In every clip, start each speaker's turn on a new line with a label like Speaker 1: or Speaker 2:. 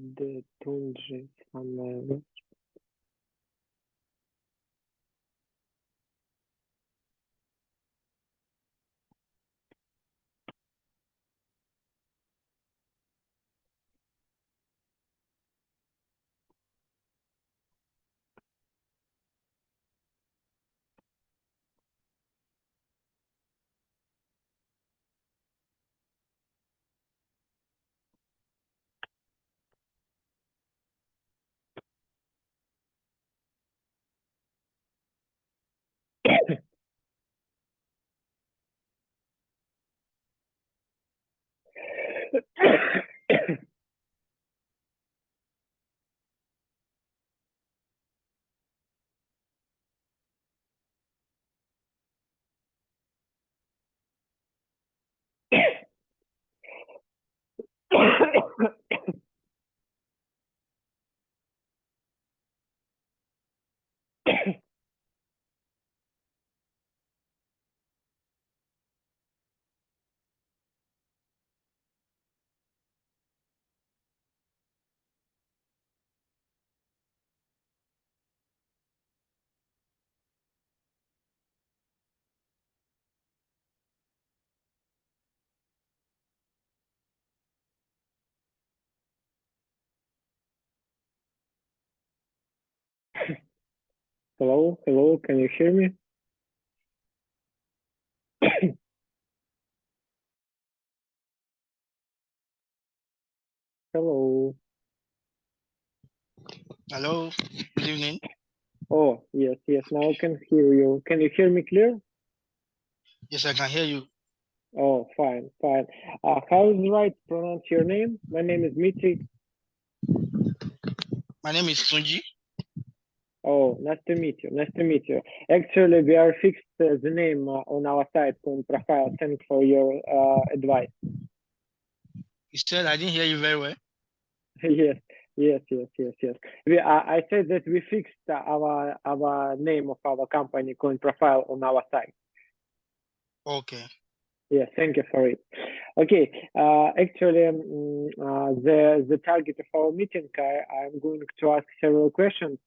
Speaker 1: Adetunji Sanyaolu. Hello, hello, can you hear me? Hello.
Speaker 2: Hello, good evening.
Speaker 1: Oh, yes, now I can hear you. Can you hear me clear?
Speaker 2: Yes, I can hear you.
Speaker 1: Oh, fine. How is right to pronounce your name? My name is Mitri.
Speaker 2: My name is Tunji.
Speaker 1: Oh, nice to meet you. Actually, we are fixed the name on our site on profile. Thanks for your advice.
Speaker 2: You said I didn't hear you very well.
Speaker 1: Yes, yes. I said that we fixed our name of our company coin profile on our site.
Speaker 2: Okay.
Speaker 1: Yeah, thank you for it. Okay, actually, the target of our meeting, I'm going to ask several questions,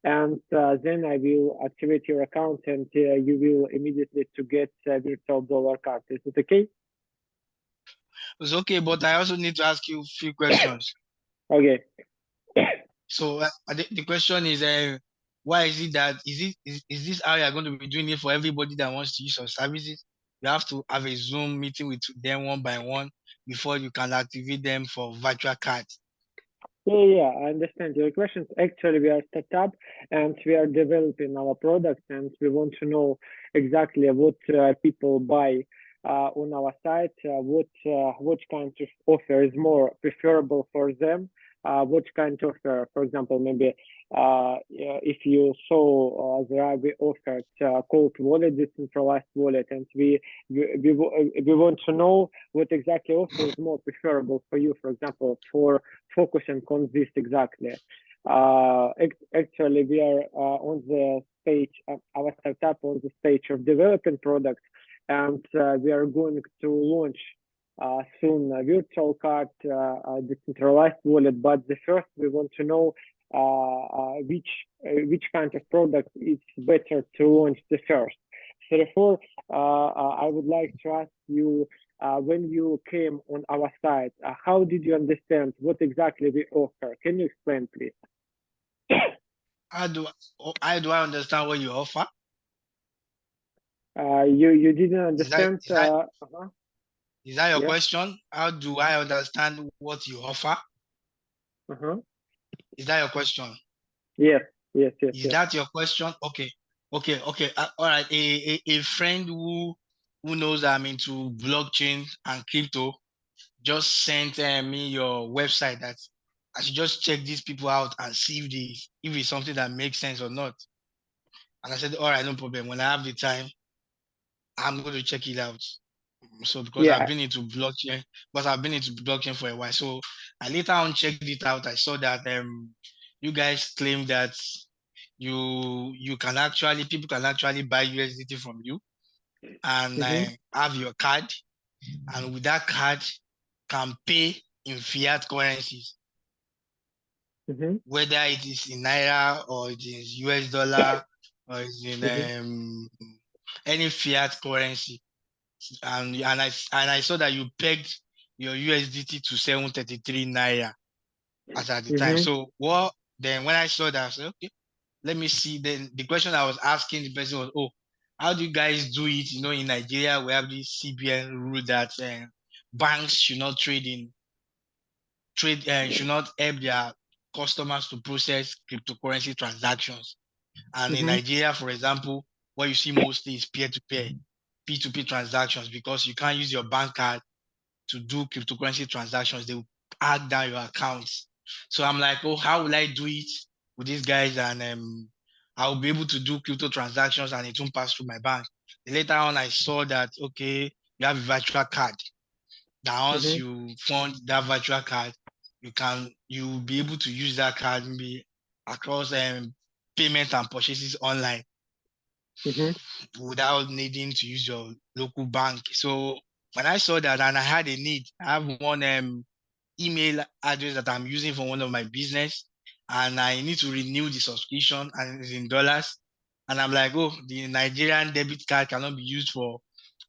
Speaker 1: and then I will activate your account, and you will immediately to get a virtual dollar card. Is it okay?
Speaker 2: It's okay, but I also need to ask you a few questions.
Speaker 1: Okay.
Speaker 2: So the question is, why is it that is this how you are going to be doing it for everybody that wants to use your services? You have to have a Zoom meeting with them one by one before you can activate them for virtual cards.
Speaker 1: Yeah, I understand your questions. Actually, we are set up and we are developing our products, and we want to know exactly what people buy on our site, what kind of offer is more preferable for them, what kind of offer, for example, maybe yeah, if you saw we offered cold wallet, decentralized wallet, and we want to know what exactly offer is more preferable for you, for example, for focusing on this exactly. Actually, we are on the stage, our startup on the stage of developing products, and we are going to launch soon a virtual card, decentralized wallet. But the first, we want to know which kind of product is better to launch the first. So therefore, I would like to ask you, when you came on our site, how did you understand what exactly we offer? Can you explain, please?
Speaker 2: How do I understand what you offer?
Speaker 1: You didn't
Speaker 2: Is that
Speaker 1: understand?
Speaker 2: is that is that your
Speaker 1: Yes.
Speaker 2: question? How do I understand what you offer?
Speaker 1: Uh-huh.
Speaker 2: Is that your question?
Speaker 1: Yes.
Speaker 2: Is that your question? Okay. All right. A friend who knows I'm into blockchain and crypto just sent me your website that I should just check these people out and see if it's something that makes sense or not. And I said, all right, no problem. When I have the time, I'm going to check it out. So because
Speaker 1: Yeah.
Speaker 2: I've been into blockchain for a while. So I later on checked it out. I saw that you guys claim that people can actually buy USDT from you and
Speaker 1: Mm-hmm.
Speaker 2: have your card, and with that card can pay in fiat currencies.
Speaker 1: Mm-hmm.
Speaker 2: whether it is in naira or it is US dollar or it's in
Speaker 1: Mm-hmm.
Speaker 2: any fiat currency. And I saw that you pegged your USDT to 733 naira as at the time.
Speaker 1: Mm-hmm.
Speaker 2: So what then when I saw that, I said, okay, let me see. Then the question I was asking the person was, oh, how do you guys do it? In Nigeria, we have this CBN rule that banks should not help their customers to process cryptocurrency transactions. And in
Speaker 1: Mm-hmm.
Speaker 2: Nigeria, for example, what you see mostly is peer-to-peer, P2P transactions, because you can't use your bank card to do cryptocurrency transactions. They will hack down your accounts. So I'm like, oh, how will I do it with these guys? And I'll be able to do crypto transactions and it won't pass through my bank. Later on, I saw that, okay, you have a virtual card. That once
Speaker 1: Mm-hmm.
Speaker 2: you fund that virtual card, you'll be able to use that card maybe across payment and purchases online
Speaker 1: Mm-hmm.
Speaker 2: without needing to use your local bank. So when I saw that and I had a need, I have one email address that I'm using for one of my business, and I need to renew the subscription, and it's in dollars. And I'm like, oh, the Nigerian debit card cannot be used for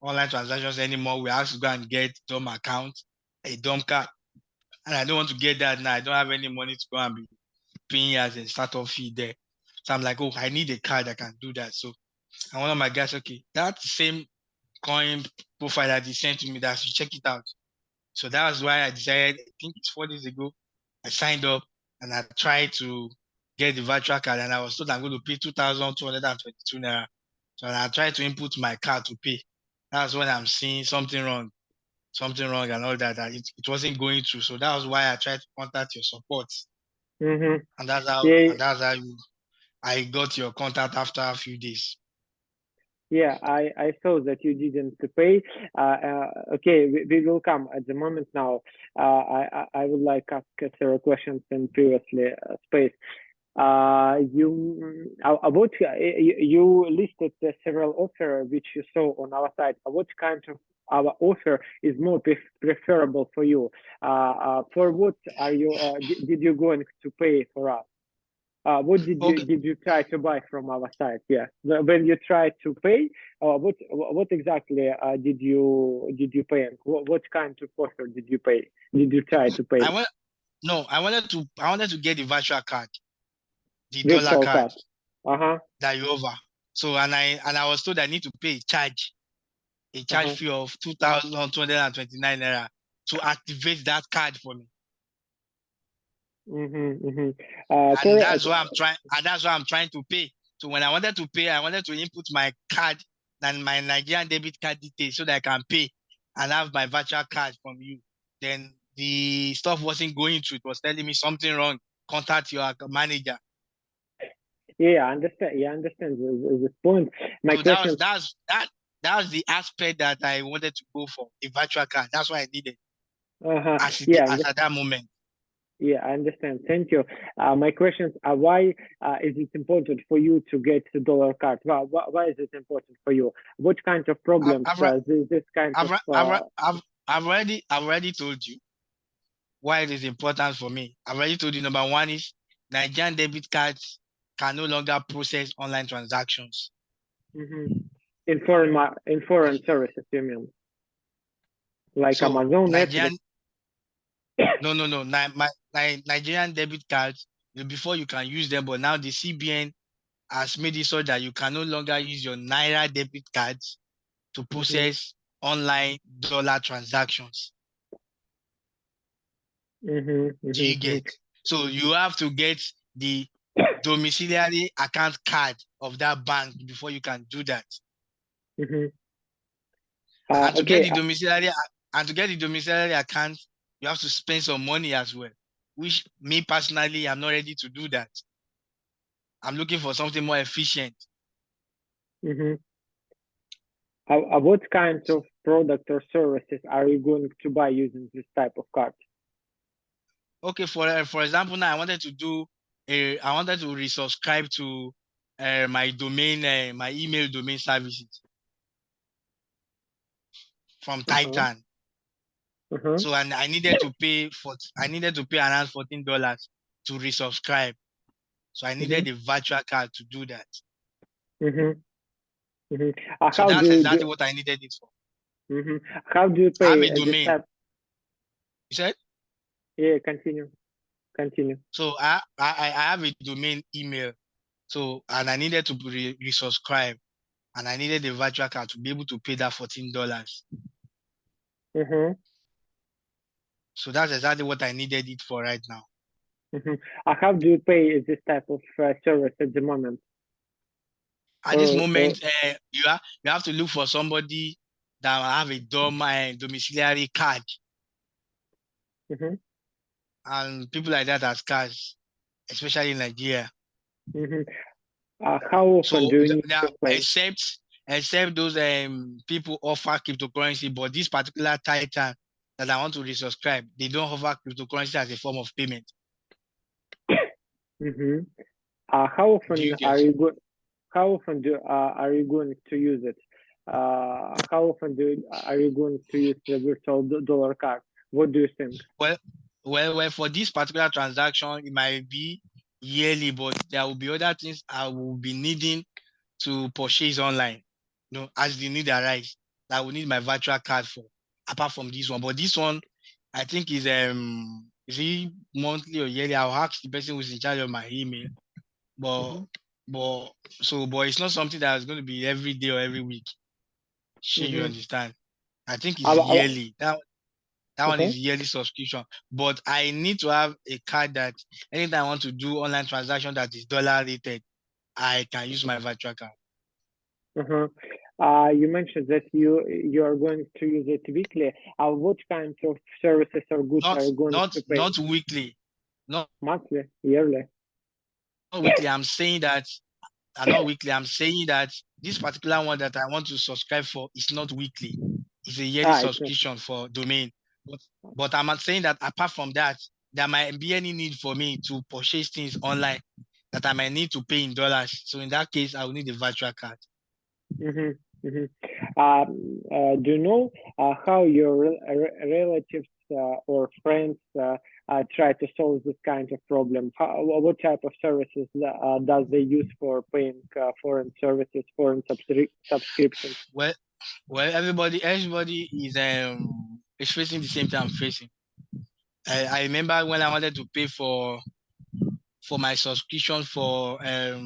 Speaker 2: online transactions anymore. We have to go and get dumb account, a dumb card, and I don't want to get that now. I don't have any money to go and be paying as a startup fee there. So I'm like, oh, I need a card that can do that. So and one of my guys, okay, that same coin profile that he sent to me, that I should check it out. So that was why I decided, I think it's 4 days ago, I signed up and I tried to get the virtual card, and I was told I'm going to pay 2,222 naira. So I tried to input my card to pay. That's when I'm seeing something wrong and all that, it wasn't going through. So that was why I tried to contact your support.
Speaker 1: Mm-hmm.
Speaker 2: And that's how
Speaker 1: Yeah.
Speaker 2: and that's how I got your contact after a few days.
Speaker 1: Yeah, I saw that you didn't pay. Okay, we will come at the moment now. I would like ask several questions in previously space. About you listed several offer which you saw on our site. What kind of our offer is more preferable for you? For what are you? Did you going to pay for us? What
Speaker 2: Okay,
Speaker 1: did you try to buy from our site? Yeah, when you tried to pay, what exactly did you pay? And what kind of offer did you pay? Did you try to
Speaker 2: I
Speaker 1: pay?
Speaker 2: want no, I wanted to get the virtual card, the dollar
Speaker 1: Virtual
Speaker 2: card
Speaker 1: card. Uh-huh.
Speaker 2: that you offer. So and I was told I need to pay a charge
Speaker 1: Uh-huh.
Speaker 2: fee of 2,229 naira to activate that card for me.
Speaker 1: Mm-hmm, mm-hmm.
Speaker 2: And
Speaker 1: Correct.
Speaker 2: that's why I'm trying to pay. So when I wanted to pay, I wanted to input my card and my Nigerian debit card details so that I can pay and have my virtual card from you. Then the stuff wasn't going through. It was telling me something wrong. Contact your manager.
Speaker 1: Yeah, I understand. Yeah, I understand this point. My
Speaker 2: So that was
Speaker 1: question.
Speaker 2: that was the aspect that I wanted to go for, a virtual card. That's what I needed
Speaker 1: Uh-huh.
Speaker 2: as
Speaker 1: Yeah,
Speaker 2: at that moment.
Speaker 1: yeah, I understand. Thank you. My questions are why is it important for you to get the dollar card? Why is it important for you? What kind of
Speaker 2: I've
Speaker 1: problems
Speaker 2: I've, re-
Speaker 1: this kind
Speaker 2: I've,
Speaker 1: of
Speaker 2: re- I've, re- I've already told you why it is important for me. I've already told you, number one is Nigerian debit cards can no longer process online transactions.
Speaker 1: mhm. In foreign services, you mean like
Speaker 2: So
Speaker 1: Amazon, Netflix?
Speaker 2: Nigerian, no, no, no, Nigerian debit cards, before you can use them, but now the CBN has made it so that you can no longer use your Naira debit cards to
Speaker 1: Mm-hmm,
Speaker 2: process online dollar transactions.
Speaker 1: mm-hmm,
Speaker 2: Do you
Speaker 1: mm-hmm,
Speaker 2: get? So you have to get the domiciliary account card of that bank before you can do that.
Speaker 1: mm-hmm.
Speaker 2: And to get
Speaker 1: Okay.
Speaker 2: the domiciliary account, you have to spend some money as well. Which me personally, I'm not ready to do that. I'm looking for something more efficient.
Speaker 1: Mm-hmm. What kind of product or services are you going to buy using this type of card?
Speaker 2: Okay, for example, now I wanted to resubscribe to my email domain services from
Speaker 1: Uh-huh.
Speaker 2: Titan.
Speaker 1: Uh-huh.
Speaker 2: So and I needed to pay around $14. to resubscribe. So I needed a virtual card to do that. So
Speaker 1: How
Speaker 2: that's
Speaker 1: do
Speaker 2: exactly what I needed it for.
Speaker 1: how do you
Speaker 2: I have a
Speaker 1: pay this
Speaker 2: domain.
Speaker 1: type?
Speaker 2: You said?
Speaker 1: Yeah, continue.
Speaker 2: So I have a domain email. So, and I needed to resubscribe, and I needed a virtual card to be able to pay that $14. So that's exactly what I needed it for right now.
Speaker 1: How do you pay this type of service at the moment?
Speaker 2: At this moment, you have to look for somebody that have a domiciliary card, and people like that as cards, especially in Nigeria.
Speaker 1: How often
Speaker 2: So
Speaker 1: do you need
Speaker 2: now,
Speaker 1: to pay?
Speaker 2: except those people offer cryptocurrency, but this particular Titan that I want to resubscribe, they don't offer cryptocurrency as a form of payment.
Speaker 1: How
Speaker 2: Do
Speaker 1: often
Speaker 2: you
Speaker 1: are
Speaker 2: get?
Speaker 1: you go How often are you going to use it? How often are you going to use the virtual dollar card? What do you think?
Speaker 2: Well, for this particular transaction, it might be yearly, but there will be other things I will be needing to purchase online. As the need arise, I will need my virtual card for, apart from this one. But this one, I think is it monthly or yearly? I'll ask the person who's in charge of my email. But but it's not something that is going to be every day or every week. Sure, you understand? I think it's yearly. That one
Speaker 1: Okay.
Speaker 2: is yearly subscription. But I need to have a card that anytime I want to do online transaction that is dollar rated, I can use my virtual card.
Speaker 1: You mentioned that you are going to use it weekly. What kinds of services or goods are you going to pay?
Speaker 2: Not weekly. Not
Speaker 1: Monthly, yearly?
Speaker 2: weekly. Not weekly. I'm saying that this particular one that I want to subscribe for is not weekly. It's a yearly
Speaker 1: It's not.
Speaker 2: subscription for domain. But I'm saying that apart from that, there might be any need for me to purchase things online that I might need to pay in dollars. So in that case, I will need a virtual card.
Speaker 1: Do you know how your relatives or friends try to solve this kind of problem? What type of services does they use for paying foreign services, foreign subscriptions?
Speaker 2: Well, everybody is facing the same thing I'm facing. I remember when I wanted to pay for my subscription for a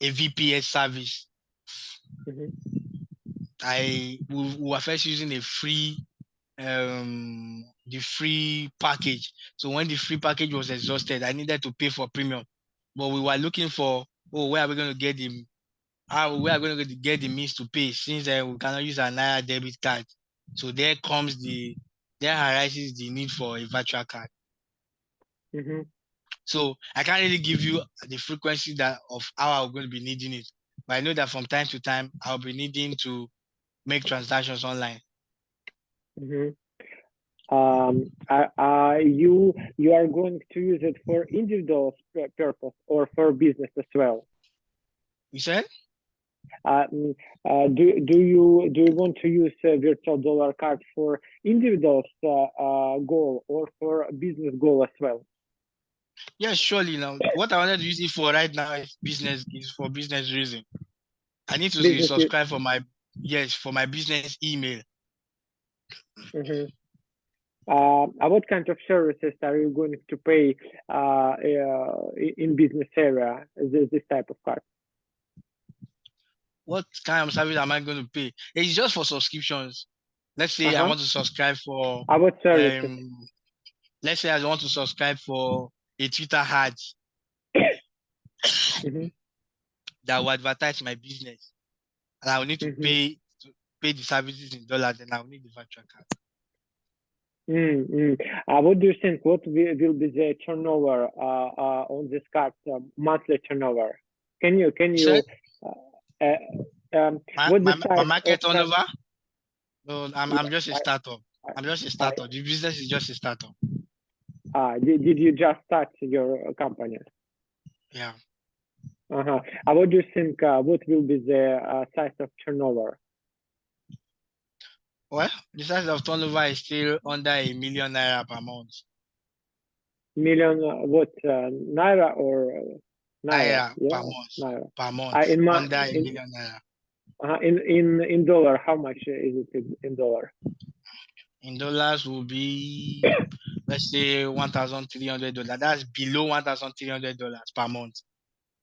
Speaker 2: VPS service. We were first using the free package. So when the free package was exhausted, I needed to pay for premium. But we were looking for where are we going to get the means to pay, since we cannot use a Naira debit card. So there arises the need for a virtual card. So I can't really give you the frequency of how I'm going to be needing it. But I know that from time to time, I'll be needing to make transactions online.
Speaker 1: You are going to use it for individual purpose or for business as well?
Speaker 2: You said?
Speaker 1: Do you want to use a virtual dollar card for individuals goal or for business goal as well?
Speaker 2: Yes, surely. Now, what I wanted to use it for right now is for business reason. I need to subscribe for my business email.
Speaker 1: What kind of services are you going to pay in business area? This type of card?
Speaker 2: What kind of service am I going to pay? It's just for subscriptions. Let's say I want to subscribe for.
Speaker 1: What services?
Speaker 2: Let's say I want to subscribe for a Twitter ad that will advertise my business, and I will need to pay the services in dollars, and I will need the virtual card.
Speaker 1: What do you think? What will be the turnover on this card? Monthly turnover? Can you?
Speaker 2: My market turnover? No, I'm just a startup. The business is just a startup.
Speaker 1: Did you just start your company?
Speaker 2: Yeah.
Speaker 1: What do you think? What will be the size of turnover?
Speaker 2: Well, the size of turnover is still under $1 million per month.
Speaker 1: Million what naira or naira?
Speaker 2: Naira
Speaker 1: Yeah,
Speaker 2: per month.
Speaker 1: naira.
Speaker 2: Per month.
Speaker 1: In my
Speaker 2: Under a million naira.
Speaker 1: in dollar, how much is it in dollar?
Speaker 2: In dollars will be, let's say, $1,300. That's below $1,300 per month.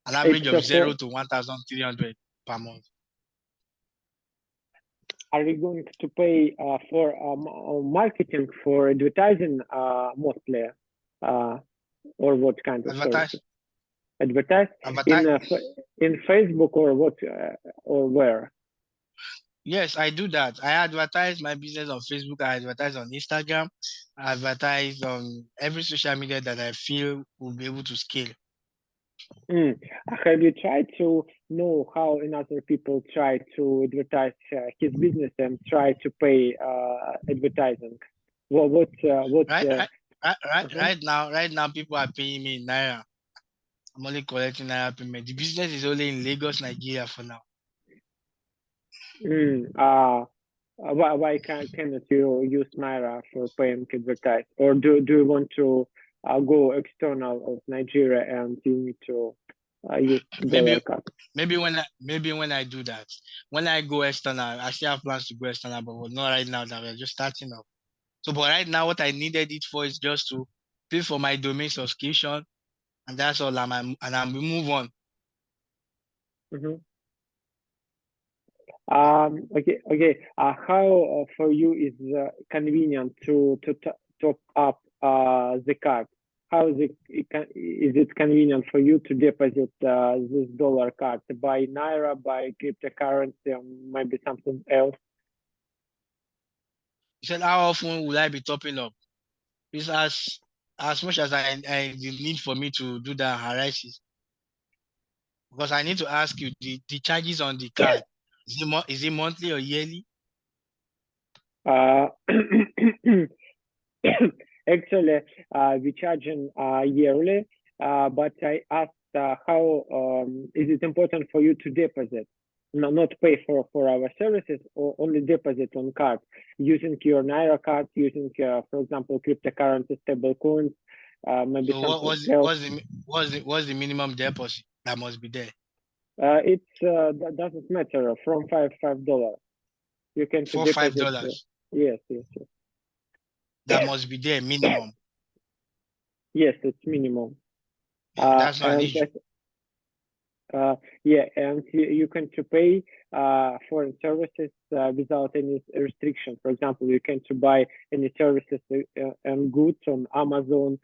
Speaker 2: An
Speaker 1: It's
Speaker 2: average of zero
Speaker 1: for.
Speaker 2: to 1,300 per month.
Speaker 1: Are we going to pay for marketing for advertising mostly, or what kind of
Speaker 2: Advertise,
Speaker 1: services? Advertise
Speaker 2: advertise.
Speaker 1: in Facebook or what or where?
Speaker 2: Yes, I do that. I advertise my business on Facebook. I advertise on Instagram. I advertise on every social media that I feel will be able to scale.
Speaker 1: Mm. Have you tried to know how another people try to advertise his business and try to pay advertising? What
Speaker 2: Right,
Speaker 1: uh-huh.
Speaker 2: right now, people are paying me in naira. I'm only collecting naira payment. The business is only in Lagos, Nigeria for now.
Speaker 1: Why cannot you use Naira for paying advertise? Or do you want to go external of Nigeria and you need to use
Speaker 2: Maybe
Speaker 1: dollar card?
Speaker 2: maybe when I do that, when I go external, I still have plans to go external, but not right now that we're just starting up. So, but right now, what I needed it for is just to pay for my domain subscription, and that's all. And we move on.
Speaker 1: Mm-hmm. Okay. How for you is convenient to top up the card? How is it convenient for you to deposit this dollar card by Naira, by cryptocurrency, or maybe something else?
Speaker 2: He said, how often will I be topping up? It's as much as I the need for me to do that arises. Because I need to ask you the charges on the card. Is it monthly or yearly?
Speaker 1: Uh, Actually, we charging yearly, but I asked how is it important for you to deposit, no, not pay for our services, or only deposit on card using your Naira card, using, for example, cryptocurrency stable coins, maybe
Speaker 2: So
Speaker 1: something else.
Speaker 2: what's the minimum deposit that must be there?
Speaker 1: That doesn't matter from $5. You can to
Speaker 2: Four five
Speaker 1: deposit.
Speaker 2: dollars.
Speaker 1: Yes.
Speaker 2: That must be there minimum.
Speaker 1: Yes, it's minimum.
Speaker 2: Yeah, that's not an
Speaker 1: And
Speaker 2: issue.
Speaker 1: yeah, and you can to pay foreign services without any restriction. For example, you can to buy any services and goods on Amazon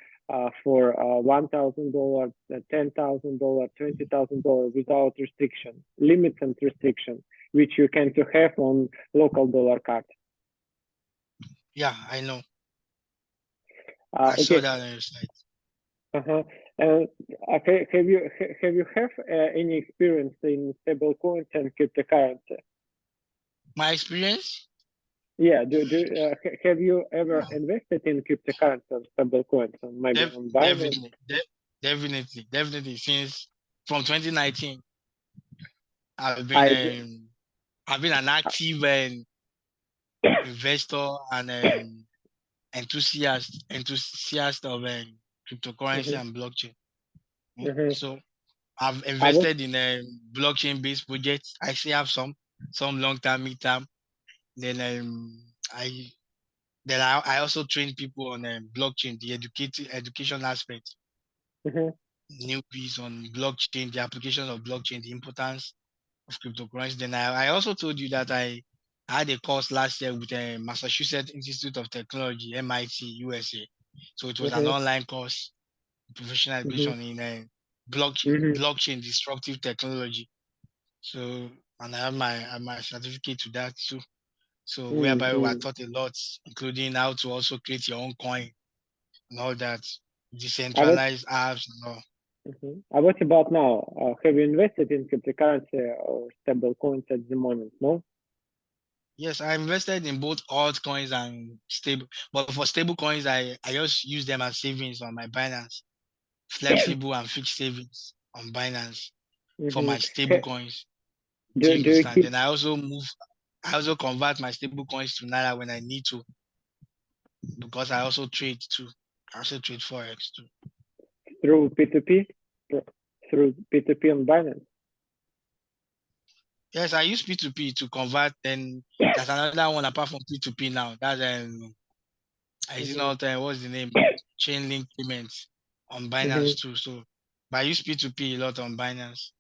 Speaker 1: for $1,000, $10,000, $20,000 without restriction, limits and restriction, which you can to have on local dollar card.
Speaker 2: Yeah, I know. I saw
Speaker 1: Okay.
Speaker 2: that on your site.
Speaker 1: Uh-huh. And have you have any experience in stable coins and cryptocurrency?
Speaker 2: My experience?
Speaker 1: Yeah. Have you ever invested in cryptocurrency or stable coins, or maybe on Binance?
Speaker 2: Definitely, definitely. Since from 2019, I've been
Speaker 1: I
Speaker 2: um, I've been an active investor and enthusiast of cryptocurrency
Speaker 1: Mhm,
Speaker 2: and blockchain.
Speaker 1: mhm.
Speaker 2: So I've
Speaker 1: I was
Speaker 2: invested in blockchain-based projects. I still have some long-term, mid-term. Then I also train people on blockchain, the education aspect,
Speaker 1: mhm,
Speaker 2: newbies on blockchain, the application of blockchain, the importance of cryptocurrency. Then I also told you that I had a course last year with Massachusetts Institute of Technology, MIT, USA. So it was an
Speaker 1: mhm,
Speaker 2: online course, professional
Speaker 1: mhm,
Speaker 2: education in
Speaker 1: mhm,
Speaker 2: blockchain disruptive technology. So and I have my certificate to that too. So whereby we are
Speaker 1: mhm.
Speaker 2: taught a lot, including how to also create your own coin and all that,
Speaker 1: I was
Speaker 2: decentralized apps and all.
Speaker 1: what about now? Have you invested in cryptocurrency or stable coins at the moment? No.
Speaker 2: Yes, I invested in both altcoins and stable, but for stable coins, I just use them as savings on my Binance, flexible and fixed savings on Binance for
Speaker 1: Mhm.
Speaker 2: my stable coins. Do you
Speaker 1: Do you
Speaker 2: understand?
Speaker 1: keep
Speaker 2: Then I also convert my stable coins to Naira when I need to, because I also trade too. I also trade forex too.
Speaker 1: through P2P, through P2P on Binance.
Speaker 2: Yes, I use P2P to convert. Then there's another one apart from P2P now. That's is it
Speaker 1: Mm-hmm.
Speaker 2: not what's the name? Chain link payments on Binance
Speaker 1: Mm-hmm.
Speaker 2: too. So, but I use P2P a lot on Binance.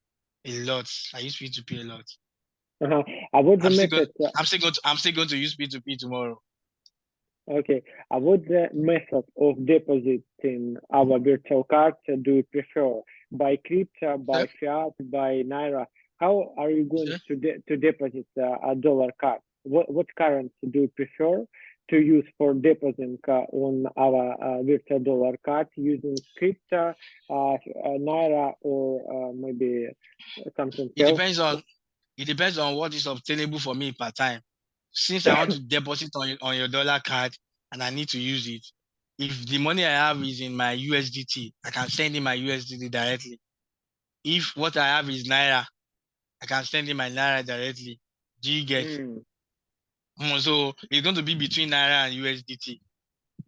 Speaker 2: A lot. I use P2P a lot.
Speaker 1: Uh-huh. About the
Speaker 2: I'm still going.
Speaker 1: method,
Speaker 2: I'm still going to use P2P tomorrow.
Speaker 1: okay. About the method of depositing our virtual cards, do you prefer by crypto,
Speaker 2: Okay.
Speaker 1: by fiat, by naira? How are you going
Speaker 2: Okay.
Speaker 1: to deposit a dollar card? What currency do you prefer to use for depositing on our virtual dollar card using crypto, naira, or maybe something
Speaker 2: It
Speaker 1: else?
Speaker 2: depends on what is obtainable for me per time. Since I want to deposit on your dollar card and I need to use it, if the money I have is in my USDT, I can send in my USDT directly. If what I have is naira, I can send in my naira directly. Do you get?
Speaker 1: Mm,
Speaker 2: So it's going to be between naira and USDT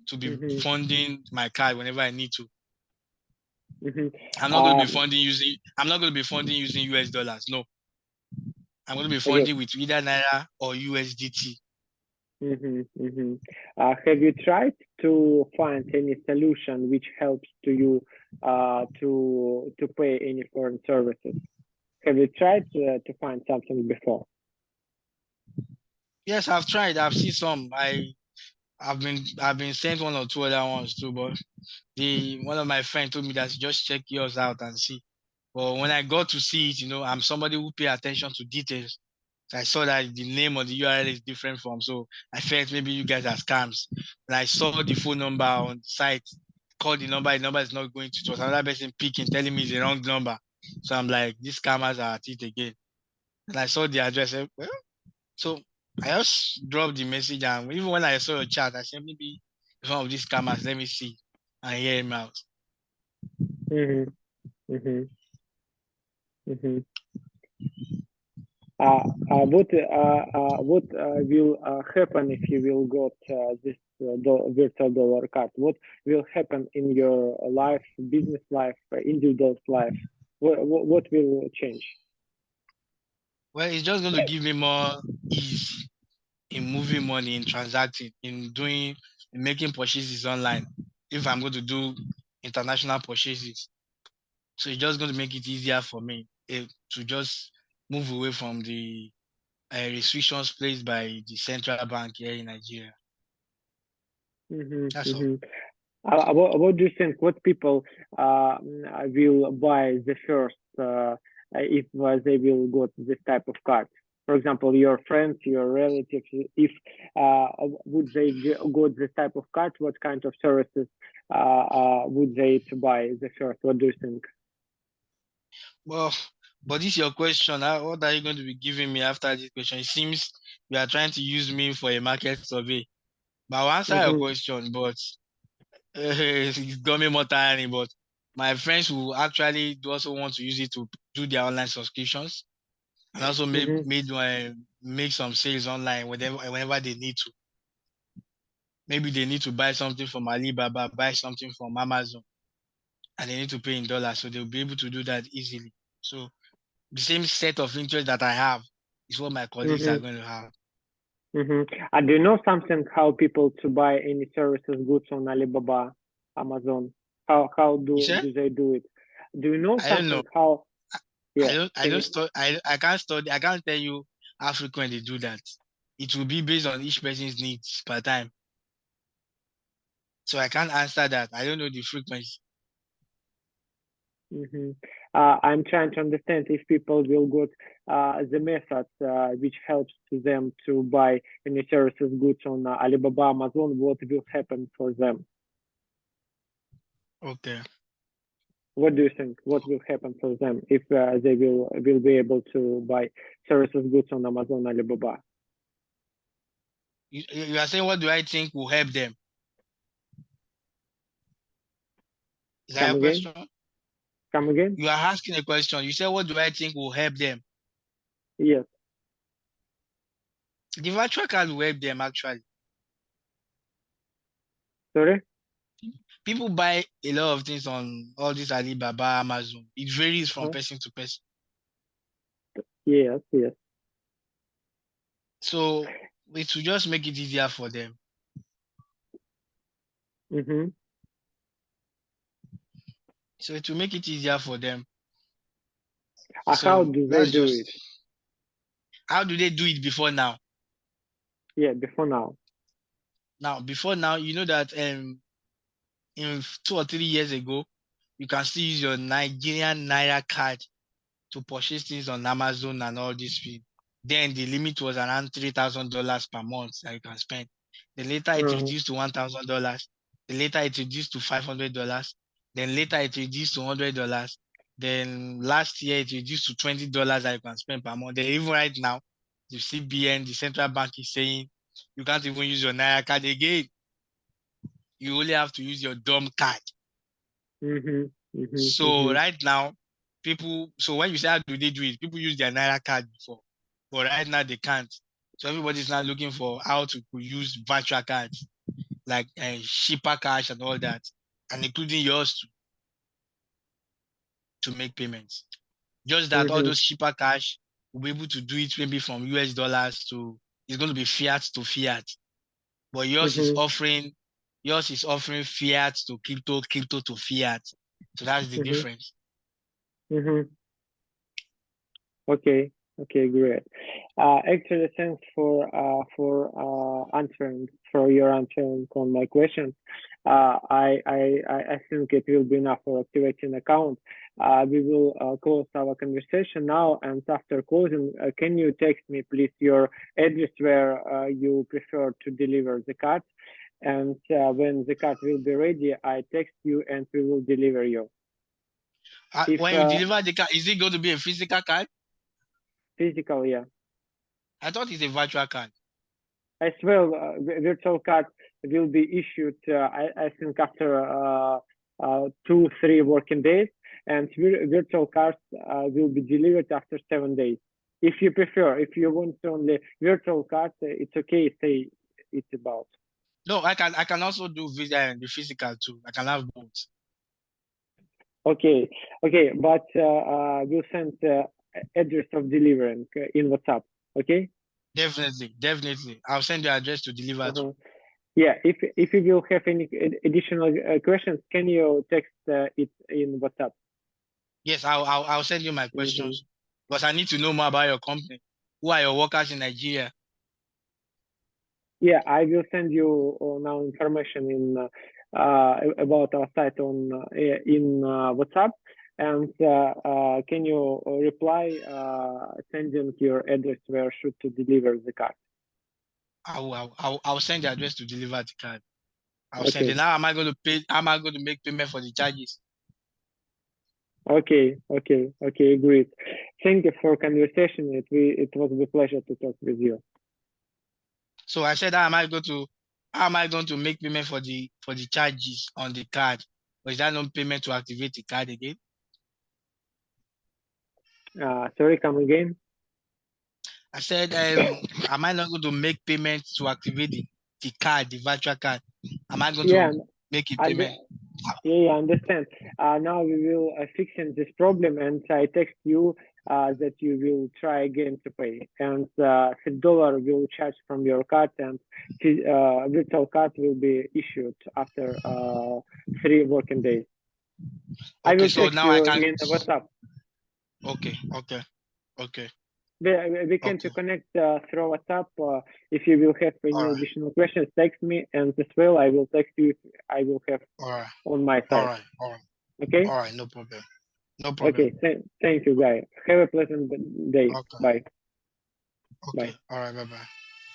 Speaker 2: to be
Speaker 1: mm-hmm,
Speaker 2: funding my card whenever I need to.
Speaker 1: mm-hmm.
Speaker 2: I'm not going to be funding using. I'm not going to be funding using US dollars. No, I'm going to be
Speaker 1: Okay.
Speaker 2: funding with either naira or USDT.
Speaker 1: Mm-hmm, mm-hmm. Have you tried to find any solution which helps to you to pay any foreign services? Have you tried to find something before?
Speaker 2: Yes, I've tried. I've seen some. I've been sent one or two other ones too, but the one of my friends told me that just check yours out and see. But when I got to see it, I'm somebody who pay attention to details. So I saw that the name of the URL is different from, so I felt maybe you guys are scams. And I saw the phone number on the site, called the number is not going to. It was another person picking, telling me it's the wrong number. So I'm like, these scammers are at it again. And I saw the address. Well, so I just dropped the message, and even when I saw your chat, I said maybe it's one of these scammers. Let me see and hear him out.
Speaker 1: Mm-hmm, mm-hmm, mm-hmm. What will happen if you will got this virtual dollar card? What will happen in your life, business life, individual life? What will change?
Speaker 2: Well, it's just going to give me more ease in moving money, in transacting, in making purchases online. If I'm going to do international purchases, so it's just going to make it easier for me to just move away from the restrictions placed by the central bank here in Nigeria.
Speaker 1: Mm-hmm,
Speaker 2: That's all.
Speaker 1: mm-hmm. What do you think? What people will buy the first if they will got this type of card? For example, your friends, your relatives, if would they got this type of card, what kind of services would they to buy the first? What do you think?
Speaker 2: Well, but this is your question. What are you going to be giving me after this question? It seems you are trying to use me for a market survey. But I'll answer your
Speaker 1: Mm-hmm,
Speaker 2: question, but it's got me more tiring. But my friends who actually do also want to use it to do their online subscriptions and also
Speaker 1: mm-hmm,
Speaker 2: make some sales online whenever they need to. Maybe they need to buy something from Alibaba, buy something from Amazon, and they need to pay in dollars, so they'll be able to do that easily. So the same set of interest that I have is what my colleagues
Speaker 1: mm-hmm,
Speaker 2: are going to have.
Speaker 1: mm-hmm. Do you know something how people to buy any services goods on Alibaba, Amazon? How
Speaker 2: You
Speaker 1: do
Speaker 2: say?
Speaker 1: they do it? Do you know
Speaker 2: I don't know.
Speaker 1: something how? Yeah,
Speaker 2: I
Speaker 1: can
Speaker 2: don't
Speaker 1: you?
Speaker 2: study. I can't study. I can't tell you how frequent they do that. It will be based on each person's needs per time. So I can't answer that. I don't know the frequency.
Speaker 1: Mm-hmm. I'm trying to understand if people will get the method which helps to them to buy any services goods on Alibaba, Amazon. What will happen for them?
Speaker 2: Okay.
Speaker 1: What do you think? What will happen for them if they will be able to buy services goods on Amazon, Alibaba?
Speaker 2: You are saying what do I think will help them? Is that
Speaker 1: Come
Speaker 2: your
Speaker 1: again?
Speaker 2: question?
Speaker 1: Come again?
Speaker 2: You are asking a question. You said what do I think will help them?
Speaker 1: Yes.
Speaker 2: The virtual card will help them actually.
Speaker 1: Sorry.
Speaker 2: people buy a lot of things on all this Alibaba, Amazon. It varies from person to person.
Speaker 1: Yes, yes.
Speaker 2: So it will just make it easier for them.
Speaker 1: Mm-hmm.
Speaker 2: So it will make it easier for them.
Speaker 1: How
Speaker 2: So
Speaker 1: do they
Speaker 2: that's
Speaker 1: do
Speaker 2: just
Speaker 1: it?
Speaker 2: how do they do it before now?
Speaker 1: Yeah, before now.
Speaker 2: Now, before now, you know that in 2 or 3 years ago, you can still use your Nigerian Naira card to purchase things on Amazon and all this thing. Then the limit was around $3,000 per month that you can spend. Then later it reduced to $1,000. Then later it reduced to $500. Then later it reduced to $100. Then last year it reduced to $20 that you can spend per month. Then even right now, the CBN, the central bank is saying you can't even use your Naira card again. You only have to use your dumb card.
Speaker 1: Mm-hmm. Mm-hmm.
Speaker 2: So
Speaker 1: Mm-hmm.
Speaker 2: right now, so when you say how do they do it, people use their Naira card before, but right now they can't. So everybody's now looking for how to use virtual cards, like Shipper Cash and all that, and including yours to make payments. Just that all
Speaker 1: Mm-hmm.
Speaker 2: those Shipper Cash will be able to do it maybe from US dollars to, it's going to be fiat to fiat, but yours is offering fiat to crypto, crypto to fiat. So that's the
Speaker 1: Mm-hmm.
Speaker 2: difference.
Speaker 1: Mm-hmm. Okay. Okay, great. Actually, thanks for answering for your answering on my question. I think it will be enough for activating account. We will close our conversation now, and after closing, can you text me please your address where you prefer to deliver the card, and when the card will be ready, I text you and we will deliver you. If
Speaker 2: When you deliver the card, is it going to be a physical card?
Speaker 1: physical, yeah.
Speaker 2: I thought it's a virtual card.
Speaker 1: As well, virtual card will be issued, I think, after 2-3 working days, and virtual cards will be delivered after 7 days. If you prefer, if you want only virtual cards, it's okay. Say it's about.
Speaker 2: No, I can also do the physical too. I can have both.
Speaker 1: Okay, okay, but we'll send address of delivering in WhatsApp. Okay.
Speaker 2: Definitely. I'll send the address to deliver to.
Speaker 1: Yeah, if you will have any additional questions, can you text it in WhatsApp?
Speaker 2: Yes, I'll send you my questions because I need to know more about your company. Who are your workers in Nigeria?
Speaker 1: Yeah, I will send you now information in about our site on in WhatsApp, and can you reply sending your address where should to deliver the card?
Speaker 2: I'll send the address to deliver the card. I'll send it.
Speaker 1: Okay.
Speaker 2: Now am I going to pay? Am I going to make payment for the charges?
Speaker 1: Okay, great. Thank you for conversation. It was a pleasure to talk with you.
Speaker 2: So I said, how am I going to make payment for the charges on the card? Or is that no payment to activate the card again?
Speaker 1: Sorry, come again.
Speaker 2: I said, am I not going to make payment to activate the card, the virtual card? Am I going
Speaker 1: Yeah,
Speaker 2: to make a
Speaker 1: and
Speaker 2: payment?
Speaker 1: yeah, I understand. Now we will fixing this problem, and I text you that you will try again to pay, and $6 will charge from your card, and virtual card will be issued after 3 working days. I
Speaker 2: Okay,
Speaker 1: will
Speaker 2: so
Speaker 1: text
Speaker 2: now I
Speaker 1: you
Speaker 2: can.
Speaker 1: in WhatsApp.
Speaker 2: Okay.
Speaker 1: We can to connect through WhatsApp. If you will have
Speaker 2: All
Speaker 1: any
Speaker 2: right.
Speaker 1: additional questions, text me, and as well I will text you if I will have
Speaker 2: All right.
Speaker 1: on my
Speaker 2: All
Speaker 1: side.
Speaker 2: right.
Speaker 1: Okay.
Speaker 2: All right. No problem.
Speaker 1: Okay. Thank you, guy. Have a pleasant day.
Speaker 2: Okay.
Speaker 1: Bye.
Speaker 2: Okay. All right. Bye-bye.